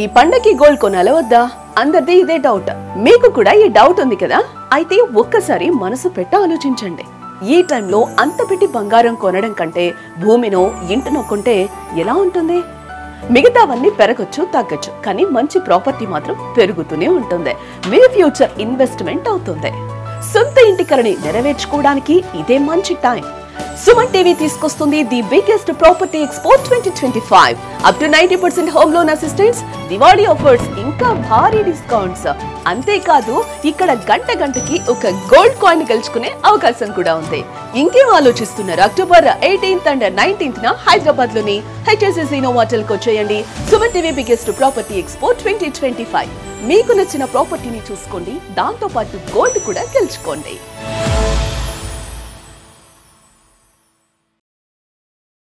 ఈ పండకి గోల్డ్ కొనాలా వద్దా? అందరిది ఇదే డౌట్. మీకు కూడా ఈ డౌట్ ఉంది కదా? అయితే ఒక్కసారి మనసు పెట్టి ఆలోచించండి. ఈ టైంలో అంత పెట్టి బంగారం కొనడం కంటే భూమినో ఇంటినో కొంటే ఎలా ఉంటుంది? మిగతావన్నీ పెరగచ్చు తగ్గచ్చు, కానీ మంచి ప్రాపర్టీ మాత్రం పెరుగుతూనే ఉంటుంది. మీ ఫ్యూచర్ ఇన్వెస్ట్మెంట్ అవుతుంది. సొంత ఇంటి కలని నెరవేర్చుకోవడానికి ఇదే మంచి టైం. సుమన్ టీవీ తీసుకొస్తుంది the biggest property expo 2025. Up to 90% home loan assistance, Diwali offers, ఇంకా భారీ డిస్కౌంట్స్. అంతేకాదు ఇక్కడ గంటకి ఒక గోల్డ్ కాయిన్ గెలుచుకునే అవకాశం కూడా ఉంది. ఇంకేం ఆలోచిస్తున్నారు? October 18th and 19th Hyderabad లోని HSS ఇన్నోవాటల్ కు వచ్చేయండి. Suman TV biggest property expo 2025. మీకు నచ్చిన ప్రాపర్టీని చూసుకోండి, దాంతో పాటు గోల్డ్ కూడా గెలుచుకోండి.